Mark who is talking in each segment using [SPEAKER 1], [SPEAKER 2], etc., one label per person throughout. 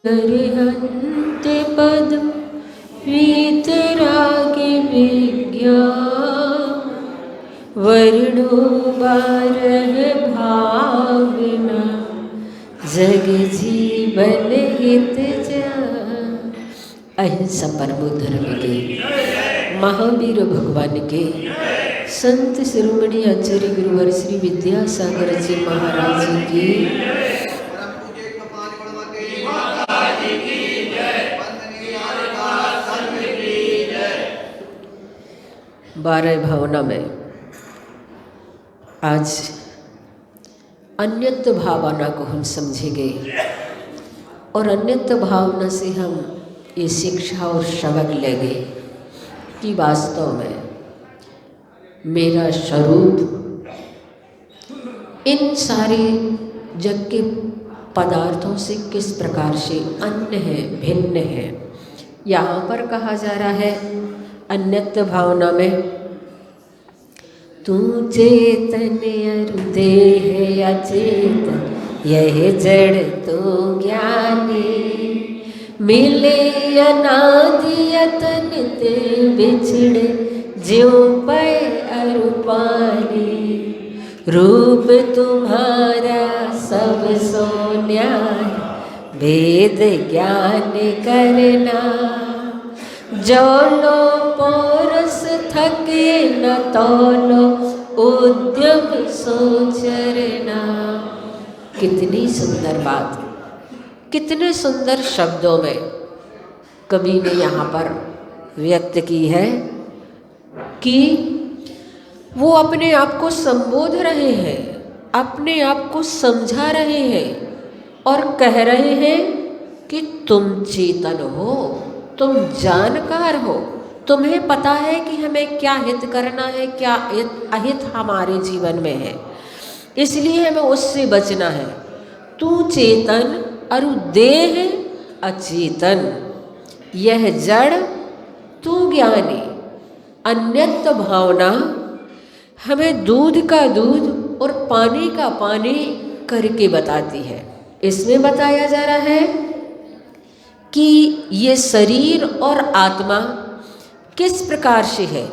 [SPEAKER 1] हरिहन्ते पद वीतरागे विज्ञा वर्णो बारह भावना जग जीवन हित जा। अहिंसा परमो धर्म के महावीर भगवान के संत शिरोमणि आचार्य गुरुवर श्री विद्यासागर जी महाराज की 12 भावना में आज अन्यत्व भावना को हम समझेंगे और अन्यत्व भावना से हम ये शिक्षा और सबक लेंगे कि वास्तव में मेरा स्वरूप इन सारे जग के पदार्थों से किस प्रकार से अन्य है, भिन्न है। यहाँ पर कहा जा रहा है अन्यत्व भावना में, तू चेतन अरु देह अचेतन यह जड़ तो ज्ञानी मिले अनादि अतनित बिछड़े ज्यों पे अरु पानी रूप तुम्हारा सब सो न्याय वेद ज्ञान करना जो लो पोरस थके न तोलो उद्यम सोचरना। कितनी सुंदर बात, कितने सुंदर शब्दों में कवि ने यहाँ पर व्यक्त की है कि वो अपने आप को संबोध रहे हैं, अपने आप को समझा रहे हैं और कह रहे हैं कि तुम चेतन हो, तुम जानकार हो, तुम्हें पता है कि हमें क्या हित करना है, क्या अहित हमारे जीवन में है, इसलिए हमें उससे बचना है। तू चेतन अरु देह अचेतन यह जड़ तू ज्ञानी। अन्यत्व भावना हमें दूध का दूध और पानी का पानी करके बताती है। इसमें बताया जा रहा है कि ये शरीर और आत्मा किस प्रकार से है।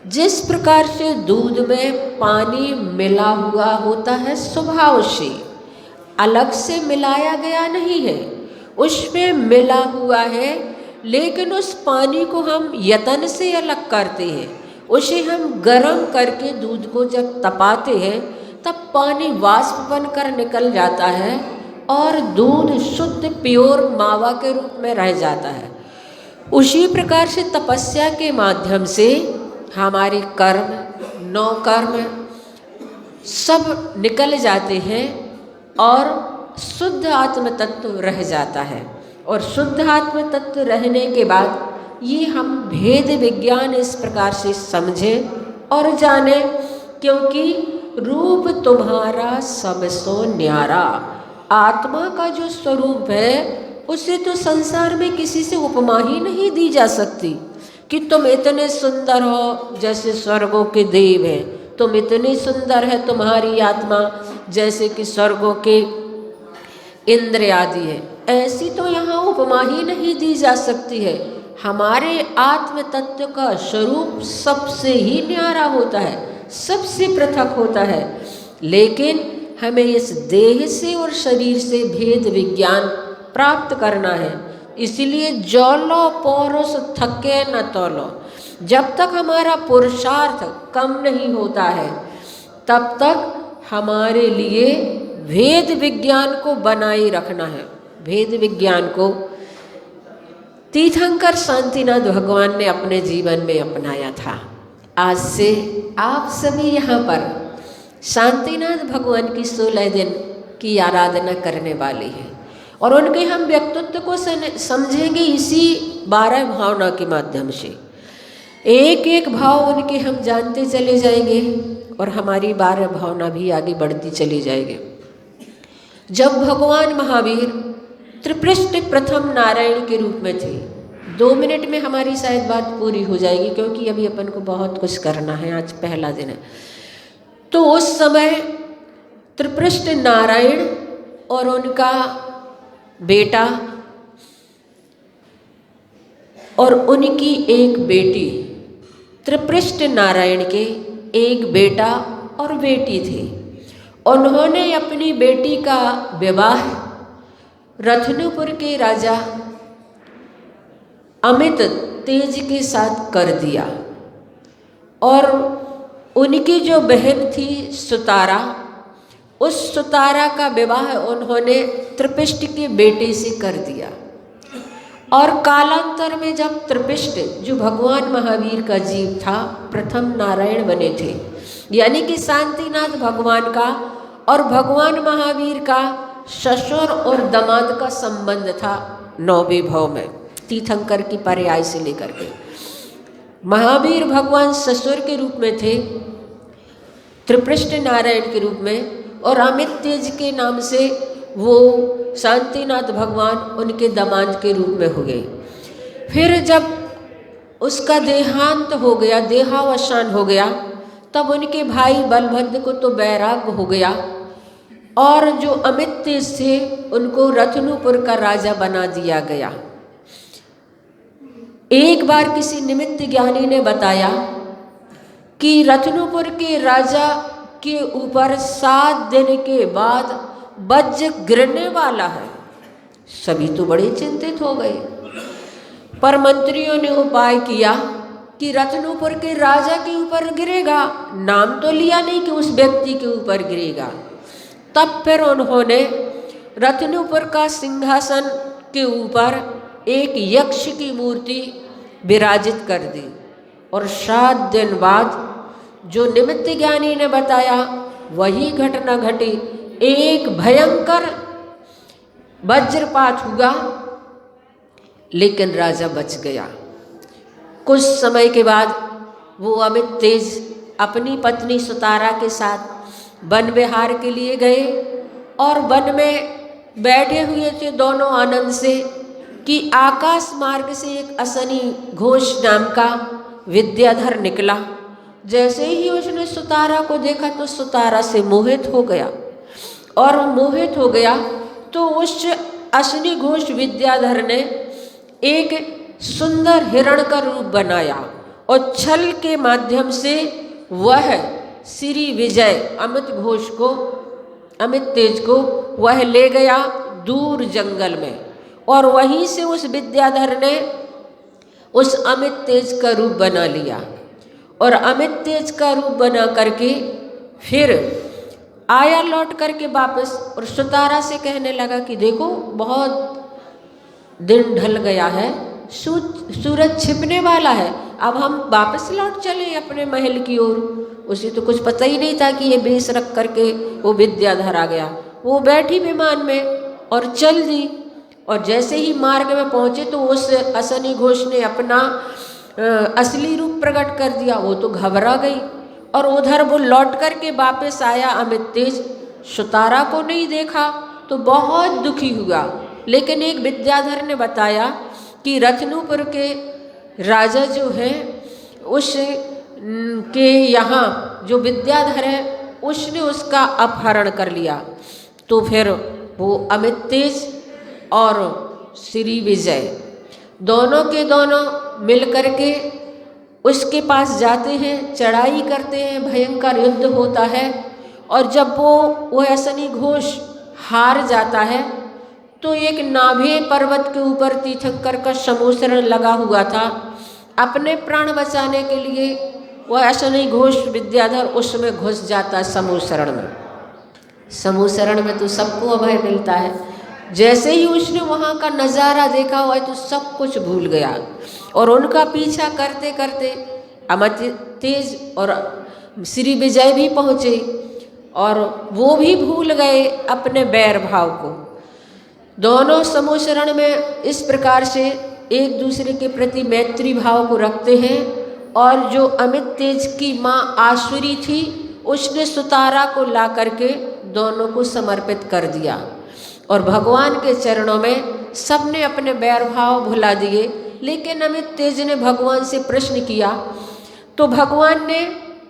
[SPEAKER 1] जिस प्रकार से दूध में पानी मिला हुआ होता है स्वभाव से, अलग से मिलाया गया नहीं है, उसमें मिला हुआ है, लेकिन उस पानी को हम यतन से अलग करते हैं। उसे हम गर्म करके दूध को जब तपाते हैं तब पानी वाष्प बनकर निकल जाता है और दूध शुद्ध प्योर मावा के रूप में रह जाता है। उसी प्रकार से तपस्या के माध्यम से हमारे कर्म, 9 कर्म सब निकल जाते हैं और शुद्ध आत्म तत्व रह जाता है। और शुद्ध आत्म तत्व रहने के बाद ये हम भेद विज्ञान इस प्रकार से समझें और जाने, क्योंकि रूप तुम्हारा सबसो न्यारा। आत्मा का जो स्वरूप है उसे तो संसार में किसी से उपमा ही नहीं दी जा सकती कि तुम इतने सुंदर हो जैसे स्वर्गों के देव हैं, तुम इतनी सुंदर है तुम्हारी आत्मा जैसे कि स्वर्गों के इंद्र आदि है। ऐसी तो यहाँ उपमा ही नहीं दी जा सकती है। हमारे आत्म तत्व का स्वरूप सबसे ही न्यारा होता है, सबसे पृथक होता है, लेकिन हमें इस देह से और शरीर से भेद विज्ञान प्राप्त करना है। इसलिए जौलो पौरुष थके न तौलो, जब तक हमारा पुरुषार्थ कम नहीं होता है तब तक हमारे लिए भेद विज्ञान को बनाए रखना है। भेद विज्ञान को तीर्थंकर शांतिनाथ भगवान ने अपने जीवन में अपनाया था। आज से आप सभी यहाँ पर शांतिनाथ भगवान की 16 दिन की आराधना करने वाले हैं और उनके हम व्यक्तित्व को समझेंगे इसी 12 भावना के माध्यम से। एक एक भाव उनके हम जानते चले जाएंगे और हमारी 12 भावना भी आगे बढ़ती चली जाएगी। जब भगवान महावीर त्रिपृष्ठ प्रथम नारायण के रूप में थे, 2 मिनट में हमारी शायद बात पूरी हो जाएगी क्योंकि अभी अपन को बहुत कुछ करना है, आज पहला दिन है। तो उस समय त्रिपृष्ठ नारायण और उनका बेटा और उनकी एक बेटी, त्रिपृष्ट नारायण के एक बेटा और बेटी थी। उन्होंने अपनी बेटी का विवाह रत्नपुर के राजा अमित तेज के साथ कर दिया। और उनकी जो बहन थी सुतारा, उस सुतारा का विवाह उन्होंने त्रिपिष्ट के बेटे से कर दिया। और कालांतर में जब त्रिपिष्ट, जो भगवान महावीर का जीव था, प्रथम नारायण बने थे, यानी कि शांतिनाथ भगवान का और भगवान महावीर का ससुर और दामाद का संबंध था 9वें भाव में, तीर्थंकर की पर्याय से लेकर के। महावीर भगवान ससुर के रूप में थे, त्रिपृष्ट नारायण के रूप में, और अमित तेज के नाम से वो शांतिनाथ भगवान उनके दामाद के रूप में हो गए। फिर जब उसका देहांत हो गया, देहावसान हो गया, तब उनके भाई बलभद्र को तो वैराग्य हो गया और जो अमित तेज थे उनको रत्नपुर का राजा बना दिया गया। एक बार किसी निमित्त ज्ञानी ने बताया कि रत्नपुर के राजा के ऊपर 7 दिन के बाद वज्र गिरने वाला है। सभी तो बड़े चिंतित हो गए, पर मंत्रियों ने उपाय किया कि रत्नपुर के राजा के ऊपर गिरेगा, नाम तो लिया नहीं कि उस व्यक्ति के ऊपर गिरेगा। तब फिर उन्होंने रत्नपुर का सिंहासन के ऊपर एक यक्ष की मूर्ति विराजित कर दी, और 7 दिन बाद जो निमित्त ज्ञानी ने बताया वही घटना घटी। एक भयंकर वज्रपात हुआ, लेकिन राजा बच गया। कुछ समय के बाद वो अमित तेज अपनी पत्नी सुतारा के साथ वन विहार के लिए गए, और वन में बैठे हुए थे दोनों आनंद से कि आकाश मार्ग से एक असनी घोष नाम का विद्याधर निकला। जैसे ही उसने सुतारा को देखा तो सुतारा से मोहित हो गया, और मोहित हो गया तो उस असनी घोष विद्याधर ने एक सुंदर हिरण का रूप बनाया, और छल के माध्यम से वह श्री विजय अमित घोष को, अमित तेज को वह ले गया दूर जंगल में, और वहीं से उस विद्याधर ने उस अमित तेज का रूप बना लिया। और अमित तेज का रूप बना करके फिर आया लौट करके वापस, और सुतारा से कहने लगा कि देखो बहुत दिन ढल गया है, सूरज छिपने वाला है, अब हम वापस लौट चले अपने महल की ओर। उसे तो कुछ पता ही नहीं था कि ये बेस रख करके वो विद्याधर आ गया। वो बैठी विमान में और चल दी, और जैसे ही मार्ग में पहुंचे तो उस असनी घोष ने अपना असली रूप प्रकट कर दिया। वो तो घबरा गई, और उधर वो लौट करके वापस आया अमित तेज, सुतारा को नहीं देखा तो बहुत दुखी हुआ। लेकिन एक विद्याधर ने बताया कि रत्नपुर के राजा जो है उस के यहाँ जो विद्याधर है उसने उसका अपहरण कर लिया। तो फिर वो अमित तेज और श्री विजय दोनों के दोनों मिल करके उसके पास जाते हैं, चढ़ाई करते हैं, भयंकर युद्ध होता है। और जब वो असनी घोष हार जाता है तो एक नाभे पर्वत के ऊपर तीर्थंकर का समूसरण लगा हुआ था। अपने प्राण बचाने के लिए वह असनी घोष विद्याधर उसमें घुस जाता है समूसरण में। समूसरण में तो सबको अभय मिलता है। जैसे ही उसने वहाँ का नज़ारा देखा हुआ है तो सब कुछ भूल गया, और उनका पीछा करते करते अमित तेज और श्री विजय भी पहुँचे, और वो भी भूल गए अपने बैर भाव को। दोनों समूसरण में इस प्रकार से एक दूसरे के प्रति मैत्री भाव को रखते हैं। और जो अमित तेज की माँ आसुरी थी उसने सुतारा को ला करके दोनों को समर्पित कर दिया, और भगवान के चरणों में सबने अपने बैर भाव भुला दिए। लेकिन अमित तेज ने भगवान से प्रश्न किया तो भगवान ने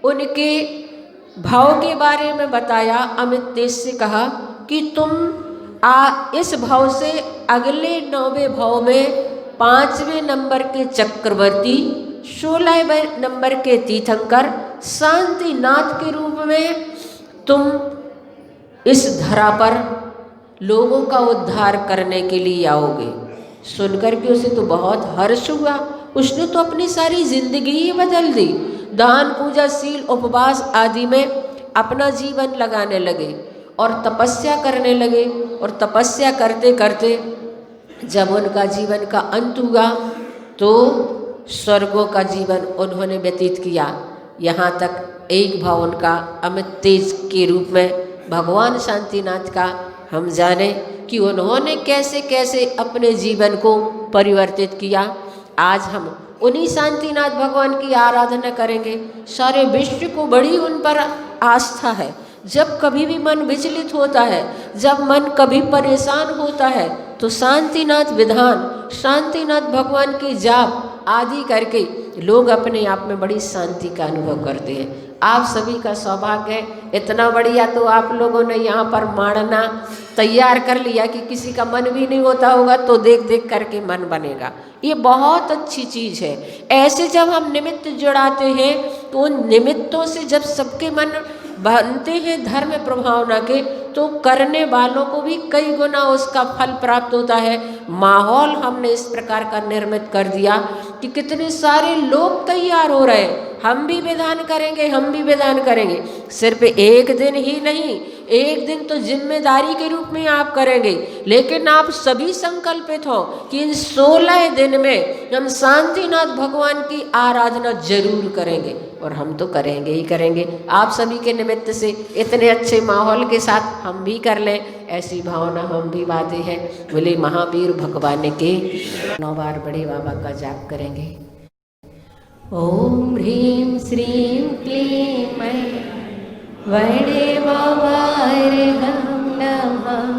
[SPEAKER 1] उनके भाव के बारे में बताया। अमित तेज से कहा कि तुम इस भाव से अगले 9वें भाव में 5वें नंबर के चक्रवर्ती, 16वें नंबर के तीर्थंकर शांतिनाथ के रूप में तुम इस धरा पर लोगों का उद्धार करने के लिए आओगे। सुनकर के उसे तो बहुत हर्ष हुआ। उसने तो अपनी सारी जिंदगी ही बदल दी। दान, पूजा, शील, उपवास आदि में अपना जीवन लगाने लगे और तपस्या करने लगे। और तपस्या करते करते जब उनका जीवन का अंत हुआ तो स्वर्गों का जीवन उन्होंने व्यतीत किया। यहाँ तक एक भाव उनका अमित तेज के रूप में भगवान शांतिनाथ का हम जाने कि उन्होंने कैसे कैसे अपने जीवन को परिवर्तित किया। आज हम उन्हीं शांतिनाथ भगवान की आराधना करेंगे। सारे विश्व को बड़ी उन पर आस्था है। जब कभी भी मन विचलित होता है, जब मन कभी परेशान होता है, तो शांतिनाथ विधान, शांतिनाथ भगवान की जाप आदि करके लोग अपने आप में बड़ी शांति का अनुभव करते हैं। आप सभी का सौभाग्य है, इतना बढ़िया तो आप लोगों ने यहाँ पर माणना तैयार कर लिया कि किसी का मन भी नहीं होता होगा तो देख देख करके मन बनेगा। ये बहुत अच्छी चीज़ है। ऐसे जब हम निमित्त जुड़ाते हैं तो उन निमित्तों से जब सबके मन बनते हैं धर्म प्रभावना के, तो करने वालों को भी कई गुना उसका फल प्राप्त होता है। माहौल हमने इस प्रकार का निर्मित कर दिया कि कितने सारे लोग तैयार हो रहे हैं, हम भी विधान करेंगे, हम भी विधान करेंगे। सिर्फ एक दिन ही नहीं, एक दिन तो जिम्मेदारी के रूप में आप करेंगे, लेकिन आप सभी संकल्पित हो कि इन 16 दिन में हम शांतिनाथ भगवान की आराधना जरूर करेंगे। और हम तो करेंगे ही करेंगे। आप सभी के निमित्त से इतने अच्छे माहौल के साथ हम भी कर लें, ऐसी भावना हम भी बातें हैं। बोले महावीर भगवान के 9 बार बड़े बाबा का जाप करेंगे। ओम ह्रीं श्रीं क्लीं मैं बड़े बाबा नमः।